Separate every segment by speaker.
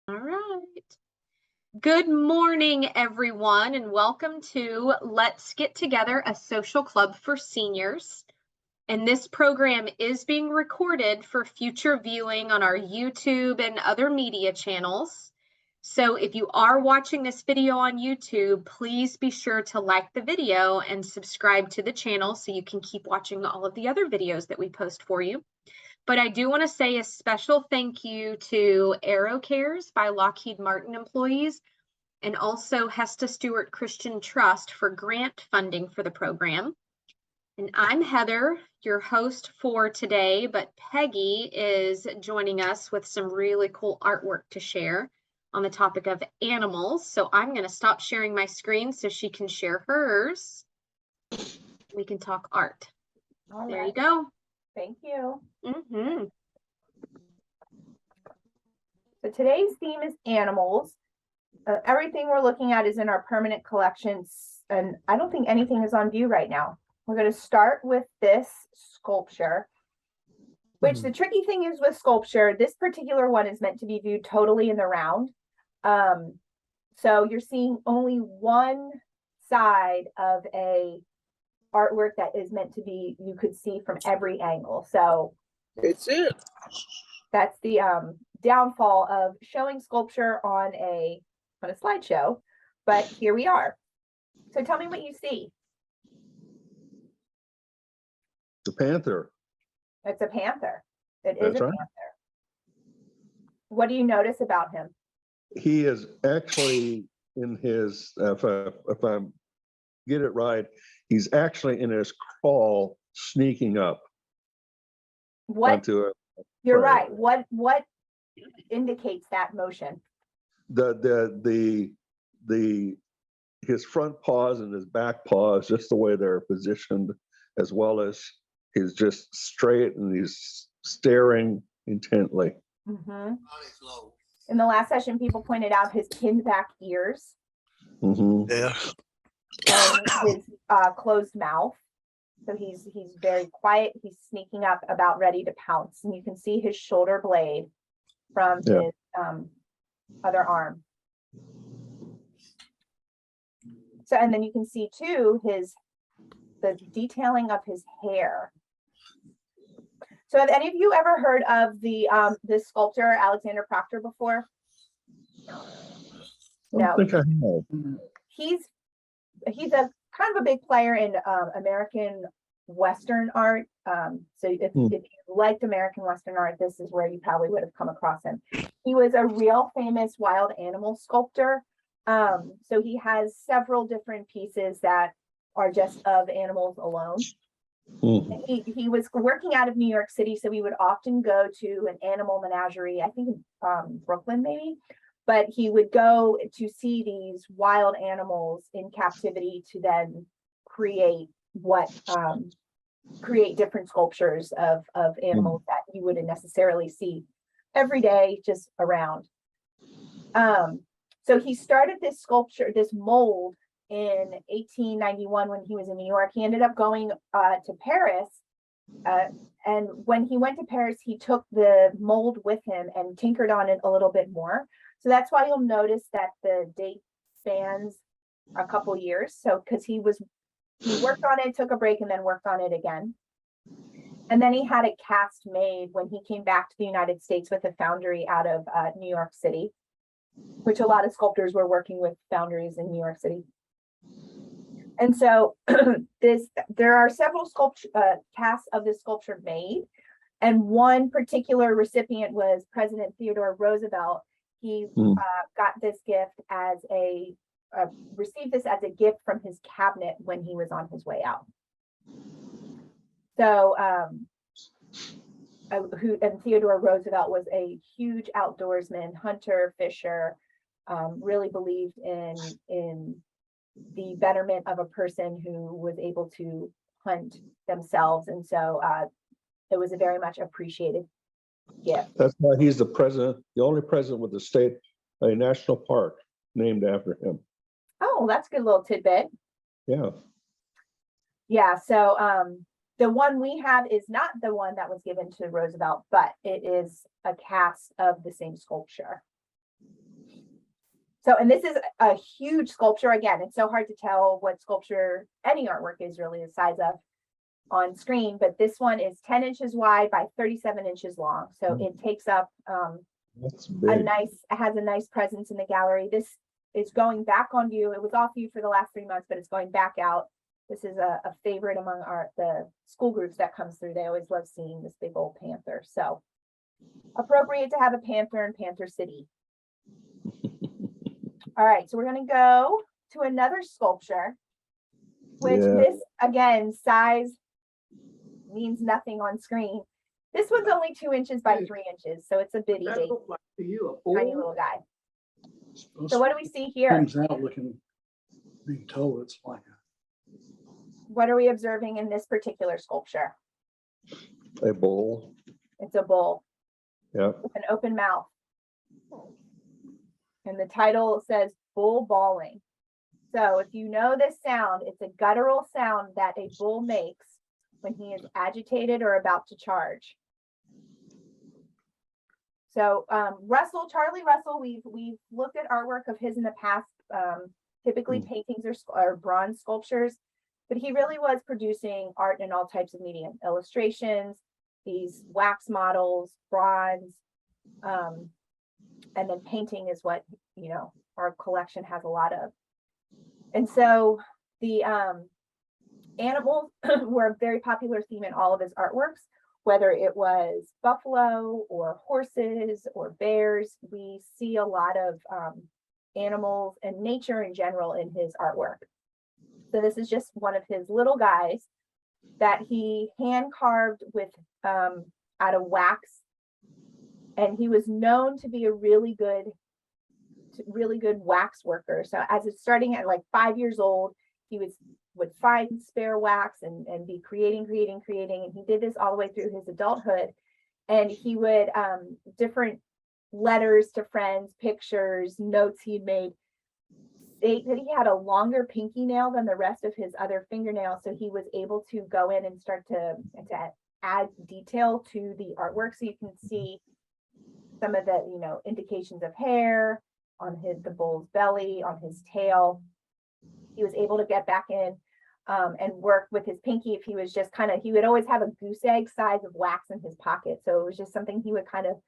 Speaker 1: All right. Good morning, everyone, and welcome to Let's Get Together, a social club for seniors. And this program is being recorded for future viewing on our YouTube and other media channels. So if you are watching this video on YouTube, please be sure to like the video and subscribe to the channel so you can keep watching all of the other videos that we post for you. But I do want to say a special thank you to Arrow Cares by Lockheed Martin employees and also Hesta Stewart Christian Trust for grant funding for the program. And I'm Heather, your host for today, but Peggy is joining us with some really cool artwork to share on the topic of animals. So I'm going to stop sharing my screen so she can share hers. We can talk art.
Speaker 2: All
Speaker 1: there
Speaker 2: right.
Speaker 1: You go.
Speaker 2: Thank you.
Speaker 1: Mm-hmm.
Speaker 2: So today's theme is animals. Everything we're looking at is in our permanent collections, and I don't think anything is on view right now. We're going to start with this sculpture, which the tricky thing is with sculpture, this particular one is meant to be viewed totally in the round. So you're seeing only one side of a artwork that is meant to be, you could see from every angle. So
Speaker 3: it's it.
Speaker 2: That's the downfall of showing sculpture on a slideshow, but here we are. So tell me what you see.
Speaker 3: The panther.
Speaker 2: It's a panther. It is
Speaker 3: That's
Speaker 2: a
Speaker 3: right.
Speaker 2: panther. What do you notice about him?
Speaker 3: He is actually in his, if I get it right, he's actually in his crawl, sneaking up
Speaker 2: What
Speaker 3: onto it.
Speaker 2: you're right. What indicates that motion?
Speaker 3: His front paws and his back paws, just the way they're positioned, as well as he's just straight and he's staring intently.
Speaker 2: Mm-hmm. In the last session, people pointed out his pinned back ears.
Speaker 3: Mm-hmm.
Speaker 4: Yeah.
Speaker 2: And his closed mouth. So he's very quiet. He's sneaking up, about ready to pounce, and you can see his shoulder blade from his other arm. So, and then you can see too the detailing of his hair. So, have any of you ever heard of this sculptor Alexander Proctor before?
Speaker 3: I don't think I have.
Speaker 2: He's a kind of a big player in American Western art. So if you liked American Western art, this is where you probably would have come across him. He was a real famous wild animal sculptor. So he has several different pieces that are just of animals alone. He was working out of New York City, so we would often go to an animal menagerie, I think Brooklyn maybe. But he would go to see these wild animals in captivity to then create different sculptures of animals that you wouldn't necessarily see every day just around. So he started this sculpture, this mold, in 1891 when he was in New York. He ended up going to Paris. And when he went to Paris, he took the mold with him and tinkered on it a little bit more. So that's why you'll notice that the date spans a couple years. So because he worked on it, took a break, and then worked on it again. And then he had a cast made when he came back to the United States with a foundry out of New York City, which a lot of sculptors were working with foundries in New York City. And so there are several casts of this sculpture made. And one particular recipient was President Theodore Roosevelt. He got this gift as received this as a gift from his cabinet when he was on his way out. So, and Theodore Roosevelt was a huge outdoorsman, hunter, fisher, really believed in the betterment of a person who was able to hunt themselves. And so it was a very much appreciated gift.
Speaker 3: That's why he's the president, the only president with a national park named after him.
Speaker 2: Oh, that's a good little tidbit.
Speaker 3: Yeah.
Speaker 2: Yeah, so the one we have is not the one that was given to Roosevelt, but it is a cast of the same sculpture. So, and this is a huge sculpture. Again, it's so hard to tell what sculpture any artwork is really the size of on screen, but this one is 10 inches wide by 37 inches long. So it takes up
Speaker 3: That's
Speaker 2: a
Speaker 3: big.
Speaker 2: nice, it has a nice presence in the gallery. This is going back on view. It was off view for the last 3 months, but it's going back out. This is a favorite among the school groups that comes through. They always love seeing this big old panther. So appropriate to have a panther in Panther City. All right, so we're going to go to another sculpture, which
Speaker 3: Yeah.
Speaker 2: this, again, size means nothing on screen. This one's only 2 inches by 3 inches, so it's a bitty,
Speaker 4: That
Speaker 2: bitty,
Speaker 4: look like to you a
Speaker 2: tiny
Speaker 4: bull?
Speaker 2: little guy. So what do we see here?
Speaker 5: Comes out looking, being told it's like
Speaker 2: What are we observing in this particular sculpture?
Speaker 3: A bowl.
Speaker 2: It's a bull
Speaker 3: Yeah.
Speaker 2: with an open mouth. And the title says bull bawling. So if you know this sound, it's a guttural sound that a bull makes when he is agitated or about to charge. So Charlie Russell, we've looked at artwork of his in the past, typically paintings or bronze sculptures, but he really was producing art in all types of medium, illustrations, these wax models, bronze, and then painting is what, you know, our collection has a lot of. And so the animals were a very popular theme in all of his artworks, whether it was buffalo or horses or bears. We see a lot of animals and nature in general in his artwork. So this is just one of his little guys that he hand carved with out of wax. And he was known to be a really good wax worker. So as it's starting at like 5 years old, he would find spare wax and be creating. And he did this all the way through his adulthood. And he would different letters to friends, pictures, notes he'd made, state that he had a longer pinky nail than the rest of his other fingernails. So he was able to go in and start to add detail to the artwork. So you can see some of the, you know, indications of hair on the bull's belly, on his tail. He was able to get back in and work with his pinky. If he was just he would always have a goose egg size of wax in his pocket. So it was just something he would kind of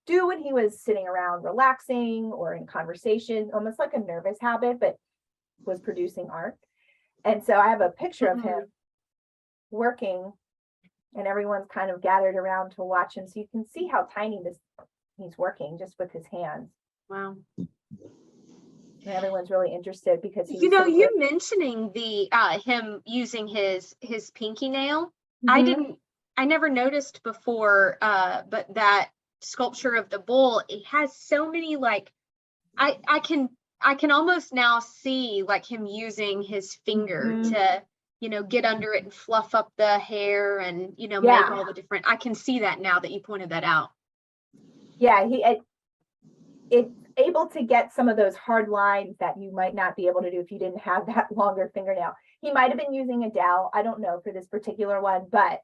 Speaker 2: do when he was sitting around relaxing or in conversation, almost like a nervous habit, but was producing art. And so I have a picture of him working, and everyone's kind of gathered around to watch him. So you can see how tiny he's working just with his hands.
Speaker 1: Wow.
Speaker 2: And everyone's really interested because
Speaker 1: You know, you mentioning the him using his pinky nail. I never noticed before, but that sculpture of the bull, it has so many, like, I can almost now see like him using his finger to, you know, get under it and fluff up the hair and, you know, make all the different, I can see that now that you pointed that out.
Speaker 2: Yeah, it's able to get some of those hard lines that you might not be able to do if you didn't have that longer fingernail. He might have been using a dowel, I don't know, for this particular one, but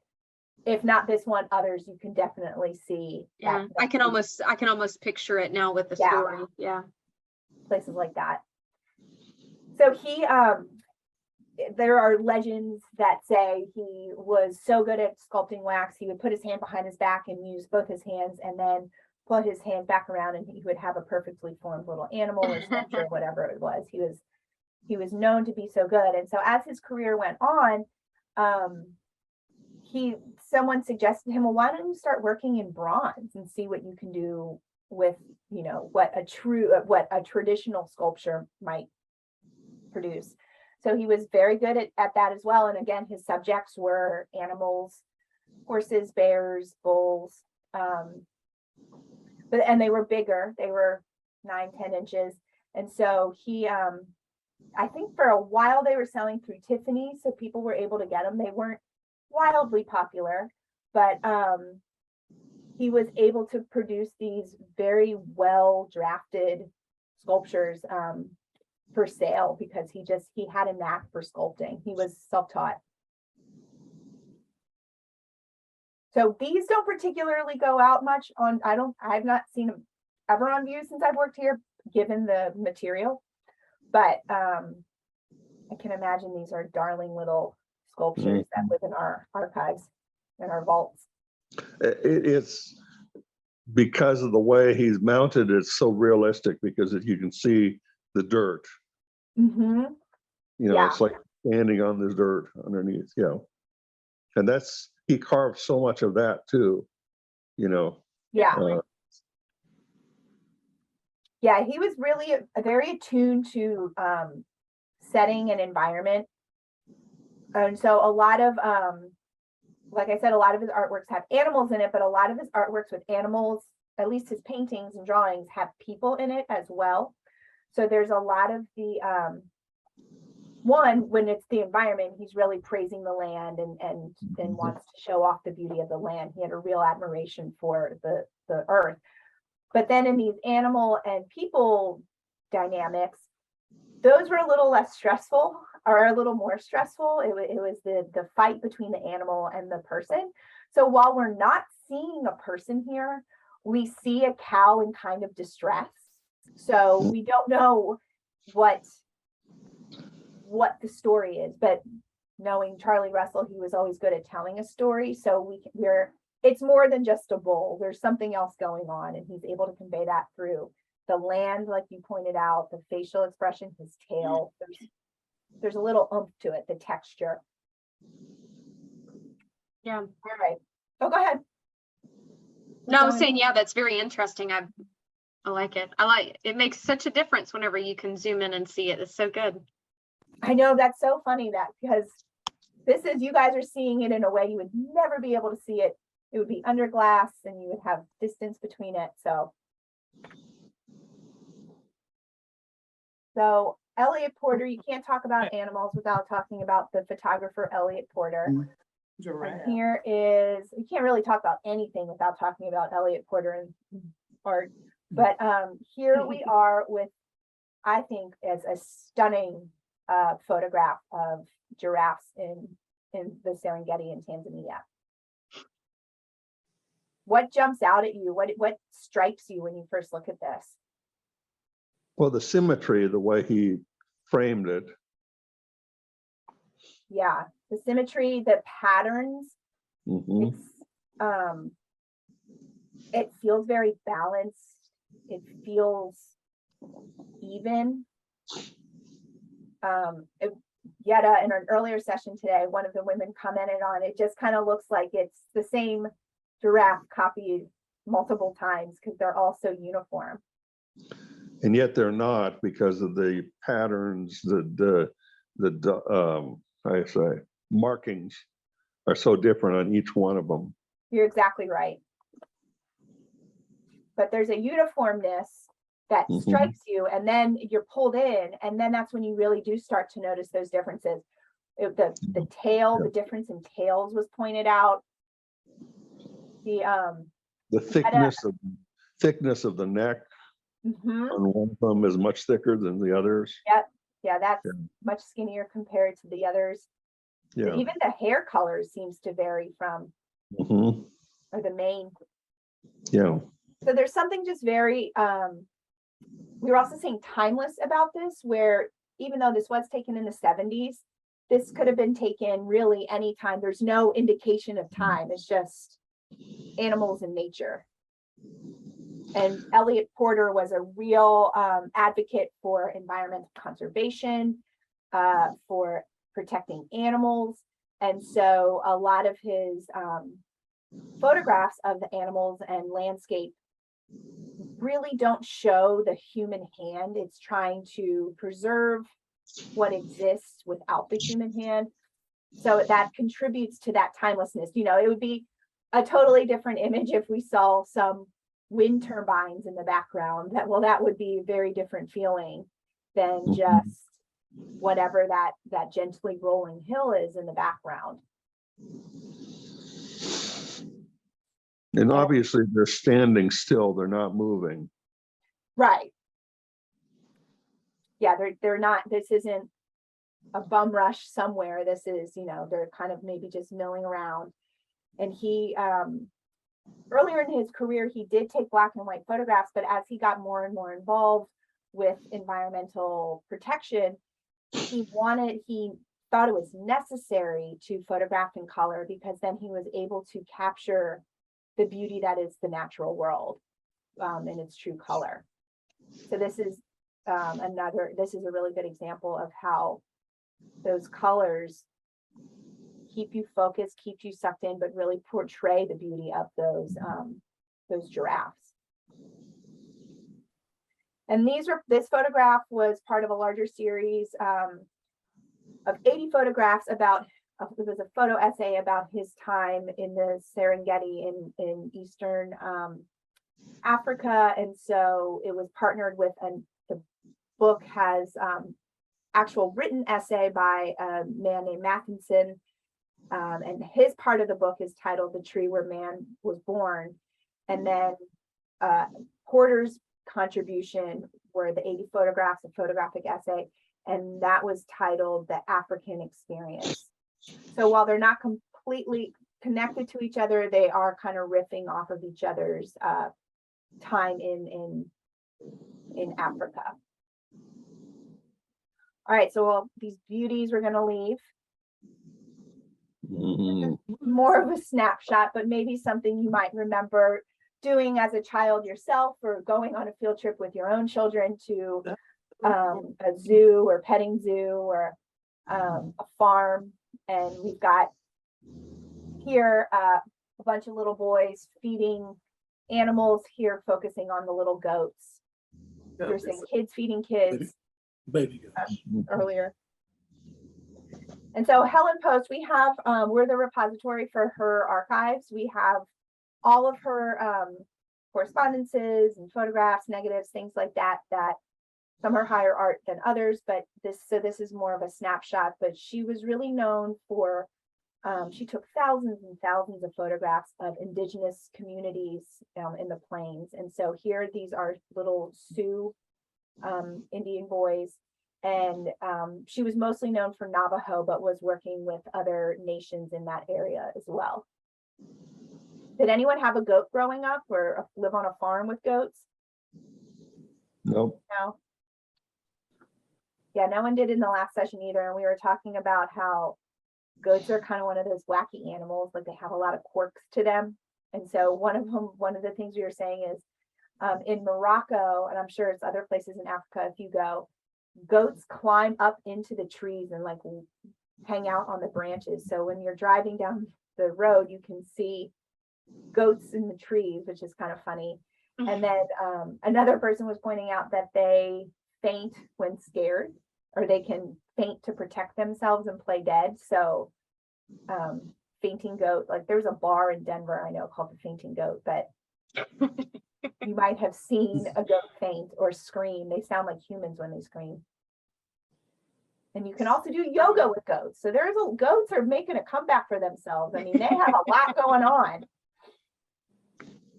Speaker 2: if not this one, others you can definitely see.
Speaker 1: Yeah, I can almost picture it now with the story. Yeah,
Speaker 2: places like that. So he there are legends that say he was so good at sculpting wax, he would put his hand behind his back and use both his hands and then put his hand back around and he would have a perfectly formed little animal or sculpture, whatever it was. He was known to be so good. And so as his career went on, someone suggested to him, well, why don't you start working in bronze and see what you can do with, you know, what a traditional sculpture might produce. So he was very good at that as well. And again, his subjects were animals, horses, bears, bulls, and they were bigger. They were 9-10 inches. And so he, I think for a while they were selling through Tiffany, so people were able to get them. They weren't wildly popular, but he was able to produce these very well drafted sculptures for sale because he had a knack for sculpting. He was self-taught. So these don't particularly go out much on, I've not seen them ever on view since I've worked here. given the material. But I can imagine these are darling little sculptures that live in our archives and our vaults.
Speaker 3: It's because of the way he's mounted, it's so realistic because you can see the dirt.
Speaker 2: Mm-hmm.
Speaker 3: You know,
Speaker 2: Yeah.
Speaker 3: it's like standing on the dirt underneath, and he carved so much of that too,
Speaker 2: Yeah.
Speaker 3: uh,
Speaker 2: Yeah, he was really very attuned to setting and environment. And so a lot of, like I said, a lot of his artworks have animals in it, but a lot of his artworks with animals, at least his paintings and drawings, have people in it as well. So there's a lot of the, one, when it's the environment, he's really praising the land and wants to show off the beauty of the land. He had a real admiration for the earth. But then in these animal and people dynamics, those were a little less stressful, or a little more stressful. It was the fight between the animal and the person. So while we're not seeing a person here, we see a cow in kind of distress. So we don't know what the story is, but knowing Charlie Russell, he was always good at telling a story. So it's more than just a bull. There's something else going on, and he's able to convey that through the land, like you pointed out, the facial expression, his tail. There's a little oomph to it, the texture.
Speaker 1: Yeah.
Speaker 2: All right. Oh, go ahead.
Speaker 1: No, I was saying, yeah, that's very interesting. I like it. It makes such a difference whenever you can zoom in and see it. It's so good.
Speaker 2: I know, that's so funny because you guys are seeing it in a way you would never be able to see it. It would be under glass and you would have distance between it. So Elliot Porter, you can't talk about animals without talking about the photographer Elliot Porter. And here is, you can't really talk about anything without talking about Elliot Porter and art. But here we are with, I think, as a stunning photograph of giraffes in the Serengeti in Tanzania. What jumps out at you? What strikes you when you first look at this?
Speaker 3: well, the symmetry, the way he framed it.
Speaker 2: Yeah, the symmetry, the patterns.
Speaker 3: Mhm.
Speaker 2: It feels very balanced. It feels even. Yetta, in an earlier session today, one of the women commented on it. Just kind of looks like it's the same giraffe copied multiple times because they're all so uniform.
Speaker 3: And yet they're not, because of the patterns, the I say markings are so different on each one of them.
Speaker 2: You're exactly right. But there's a uniformness that strikes you, and then you're pulled in, and then that's when you really do start to notice those differences. The tail, the difference in tails was pointed out.
Speaker 3: The thickness of the neck on one of them is much thicker than the others.
Speaker 2: Yeah, that's much skinnier compared to the others.
Speaker 3: Yeah.
Speaker 2: Even the hair color seems to vary from, or the mane.
Speaker 3: Yeah.
Speaker 2: So there's something just very, we were also saying timeless about this, where even though this was taken in the 70s, this could have been taken really anytime. There's no indication of time. It's just animals in nature. And Elliot Porter was a real advocate for environmental conservation, for protecting animals. And so a lot of his photographs of the animals and landscape really don't show the human hand. It's trying to preserve what exists without the human hand. So that contributes to that timelessness. You know, it would be a totally different image if we saw some wind turbines in the background. That would be a very different feeling than just whatever that gently rolling hill is in the background.
Speaker 3: And obviously they're standing still, they're not moving.
Speaker 2: Right. Yeah, they're not, this isn't a bum rush somewhere. This is, they're kind of maybe just milling around. And he, earlier in his career, he did take black and white photographs, but as he got more and more involved with environmental protection, he thought it was necessary to photograph in color because then he was able to capture the beauty that is the natural world in its true color. So this is a really good example of how those colors keep you focused, keep you sucked in, but really portray the beauty of those giraffes. And this photograph was part of a larger series of 80 photographs about, it was a photo essay about his time in the Serengeti in Eastern Africa. And so it was partnered with, the book has actual written essay by a man named Matheson. And his part of the book is titled The Tree Where Man Was Born. And then Porter's contribution were the 80 photographs, a photographic essay, and that was titled The African Experience. So while they're not completely connected to each other, they are kind of riffing off of each other's time in Africa. All right, so these beauties we're going to leave. More of a snapshot, but maybe something you might remember doing as a child yourself, or going on a field trip with your own children to a zoo or petting zoo or a farm. And we've got here a bunch of little boys feeding animals, here focusing on the little goats. You're saying kids feeding kids.
Speaker 5: Baby goats.
Speaker 2: Earlier. And so Helen Post, we have, we're the repository for her archives. We have all of her correspondences and photographs, negatives, things like that, that some are higher art than others, but this is more of a snapshot. But she was really known for, she took thousands and thousands of photographs of indigenous communities in the plains. And so here, these are little Sioux Indian boys. And she was mostly known for Navajo, but was working with other nations in that area as well. Did anyone have a goat growing up or live on a farm with goats?
Speaker 3: Nope.
Speaker 2: No. Yeah, no one did in the last session either. And we were talking about how goats are kind of one of those wacky animals, like they have a lot of quirks to them. And so one of the things we were saying is in Morocco, and I'm sure it's other places in Africa if you go, goats climb up into the trees and like hang out on the branches. So when you're driving down the road, you can see goats in the trees, which is kind of funny. And then another person was pointing out that they faint when scared, or they can faint to protect themselves and play dead. So fainting goat, like there's a bar in Denver I know called the Fainting Goat, but you might have seen a goat faint or scream. They sound like humans when they scream. And you can also do yoga with goats. So goats are making a comeback for themselves. I mean, they have a lot going on.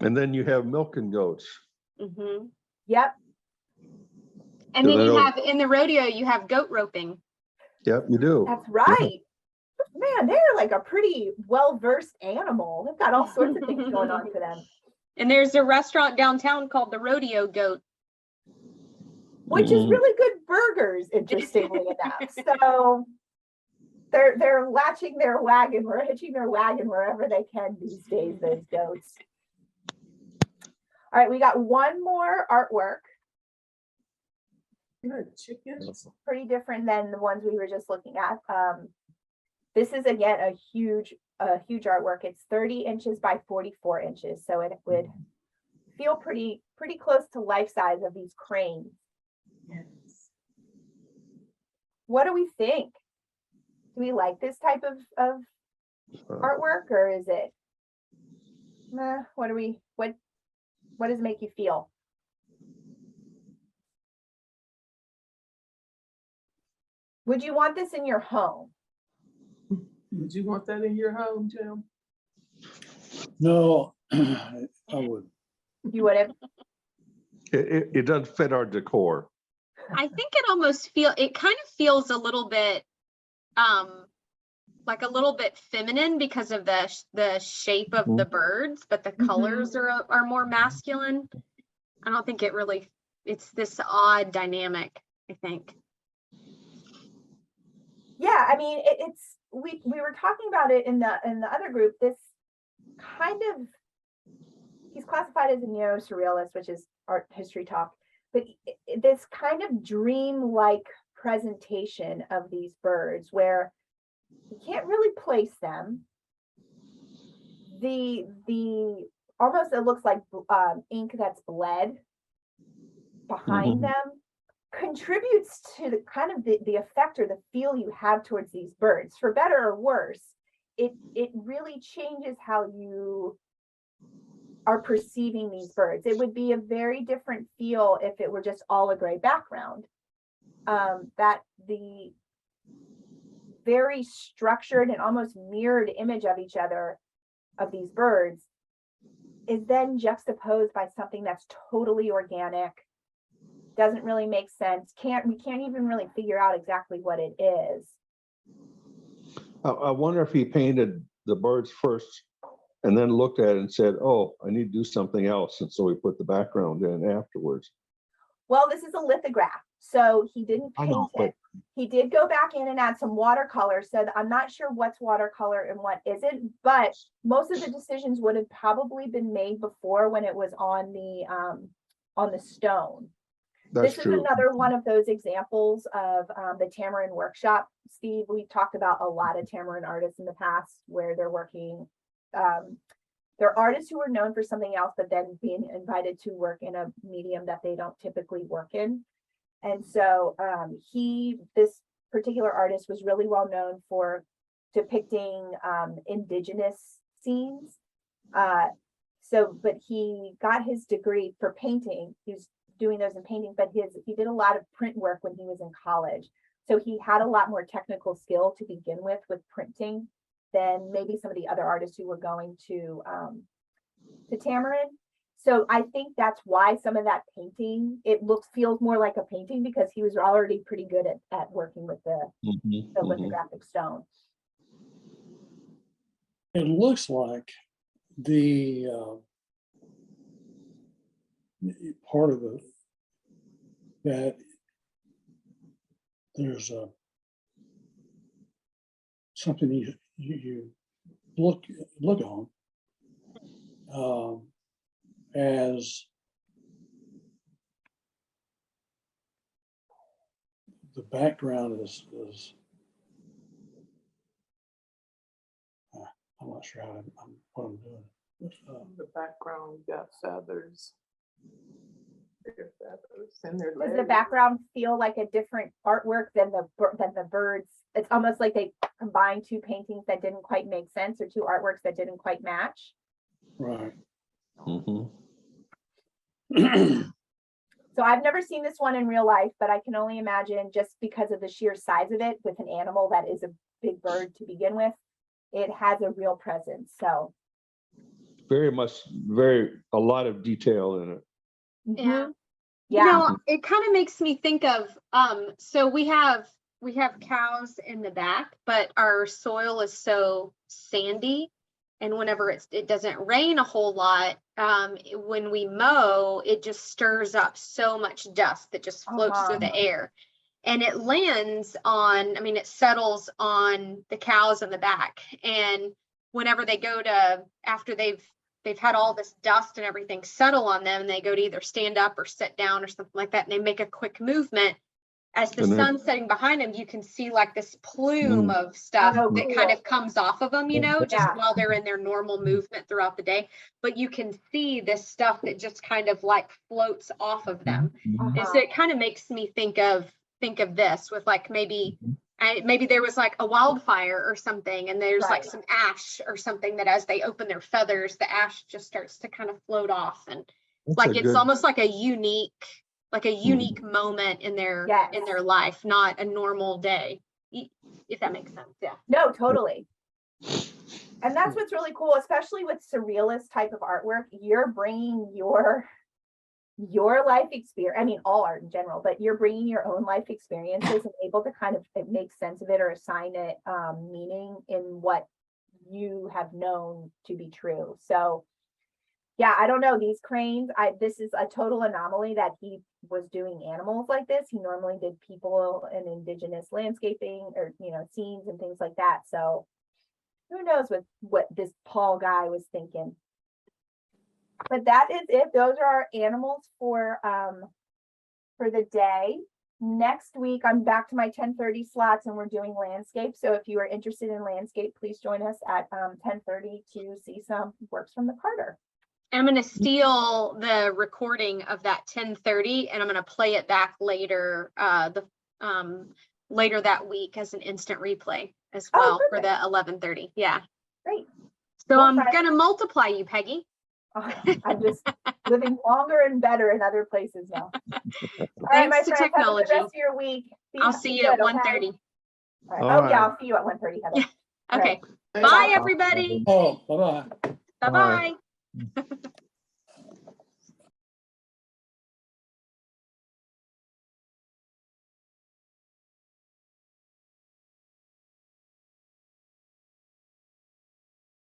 Speaker 3: And then you have milking goats.
Speaker 1: Mm-hmm.
Speaker 2: Yep.
Speaker 1: And then you have in the rodeo, you have goat roping.
Speaker 3: Yep, you do.
Speaker 2: That's right. Man, they're like a pretty well-versed animal. They've got all sorts of things going on for them.
Speaker 1: And there's a restaurant downtown called the Rodeo Goat,
Speaker 2: which is really good burgers, interestingly enough. So they're latching their wagon or hitching their wagon wherever they can these days, those goats. All right, we got one more artwork.
Speaker 5: Chickens.
Speaker 2: Pretty different than the ones we were just looking at. This is again a huge artwork. It's 30 inches by 44 inches. So it would feel pretty close to life size of these cranes.
Speaker 4: Yes.
Speaker 2: What do we think? Do we like this type of artwork, or is it what does it make you feel? Would you want this in your home?
Speaker 4: Would you want that in your home, Jim?
Speaker 5: No, I wouldn't.
Speaker 2: You would have.
Speaker 3: It doesn't fit our decor.
Speaker 1: I think it kind of feels a little bit like a little bit feminine because of the shape of the birds, but the colors are more masculine. I don't think it really it's this odd dynamic, I think.
Speaker 2: Yeah, I mean, it's we were talking about it in the other group. This kind of, he's classified as a neo-surrealist, which is art history talk, but this kind of dream-like presentation of these birds where you can't really place them. The almost, it looks like ink that's bled behind them contributes to the kind of the effect or the feel you have towards these birds, for better or worse. It really changes how you are perceiving these birds. It would be a very different feel if it were just all a gray background. That the very structured and almost mirrored image of each other of these birds is then juxtaposed by something that's totally organic, doesn't really make sense, we can't even really figure out exactly what it is.
Speaker 3: I wonder if he painted the birds first and then looked at it and said, oh, I need to do something else. And so he put the background in afterwards.
Speaker 2: Well, this is a lithograph, so he didn't paint it. He did go back in and add some watercolor, so I'm not sure what's watercolor and what isn't, but most of the decisions would have probably been made before when it was on the stone.
Speaker 3: That's
Speaker 2: This
Speaker 3: true.
Speaker 2: is another one of those examples of the Tamarin workshop. Steve, we've talked about a lot of Tamarin artists in the past where they're working. They're artists who are known for something else, but then being invited to work in a medium that they don't typically work in. And so this particular artist was really well known for depicting indigenous scenes. But he got his degree for painting. He was doing those in painting, but he did a lot of print work when he was in college. So he had a lot more technical skill to begin with printing than maybe some of the other artists who were going to Tamarin. So I think that's why some of that painting, feels more like a painting, because he was already pretty good at working with the lithographic stone.
Speaker 5: It looks like the part of it that there's something you look on as the background is I'm not sure what I'm doing.
Speaker 4: The background got feathers. Their feathers and their
Speaker 2: Does
Speaker 4: legs.
Speaker 2: the background feel like a different artwork than the birds? It's almost like they combined two paintings that didn't quite make sense, or two artworks that didn't quite match.
Speaker 5: Right.
Speaker 2: So I've never seen this one in real life, but I can only imagine, just because of the sheer size of it, with an animal that is a big bird to begin with, it has a real presence. So
Speaker 3: a lot of detail in it.
Speaker 1: Yeah.
Speaker 2: Yeah.
Speaker 1: You know, it kind of makes me think of, so we have cows in the back, but our soil is so sandy. And whenever it doesn't rain a whole lot, when we mow, it just stirs up so much dust that just floats through the air. And it lands on, it settles on the cows in the back. And whenever they go to, after they've had all this dust and everything settle on them, and they go to either stand up or sit down or something like that, and they make a quick movement, as the sun's setting behind them, you can see like this plume of stuff that kind of comes off of them, just while they're in their normal movement throughout the day. But you can see this stuff that just kind of like floats off of them. And so it kind of makes me think of this with like maybe there was like a wildfire or something, and there's like some ash or something that as they open their feathers, the ash just starts to kind of float off. And it's almost like a unique moment in their life, not a normal day, if that makes sense. Yeah.
Speaker 2: No, totally. And that's what's really cool, especially with surrealist type of artwork. You're bringing your life experience, all art in general, but you're bringing your own life experiences and able to kind of make sense of it or assign it meaning in what you have known to be true. So yeah, I don't know, these cranes, this is a total anomaly that he was doing animals like this. He normally did people and indigenous landscaping or, scenes and things like that. So who knows what this Paul guy was thinking. But that is it. Those are our animals for the day. Next week, I'm back to my 10:30 slots and we're doing landscape. So if you are interested in landscape, please join us at 10:30 to see some works from the Carter.
Speaker 1: I'm going to steal the recording of that 10:30 and I'm going to play it back later, later that week as an instant replay as well for the 11:30. Yeah.
Speaker 2: Great.
Speaker 1: So
Speaker 2: Well,
Speaker 1: I'm
Speaker 2: friends-
Speaker 1: going to multiply you, Peggy.
Speaker 2: I'm just living longer and better in other places now. All right, my
Speaker 1: Thanks to
Speaker 2: friends, have a good
Speaker 1: technology.
Speaker 2: rest of your week.
Speaker 1: I'll see you at 1:30.
Speaker 2: All right.
Speaker 3: All
Speaker 2: Oh, yeah,
Speaker 3: right.
Speaker 2: I'll see you at 1:30, Heather.
Speaker 1: Yeah.
Speaker 2: All
Speaker 1: Okay.
Speaker 2: right.
Speaker 1: Bye, everybody.
Speaker 5: Oh, bye-bye.
Speaker 1: Bye-bye.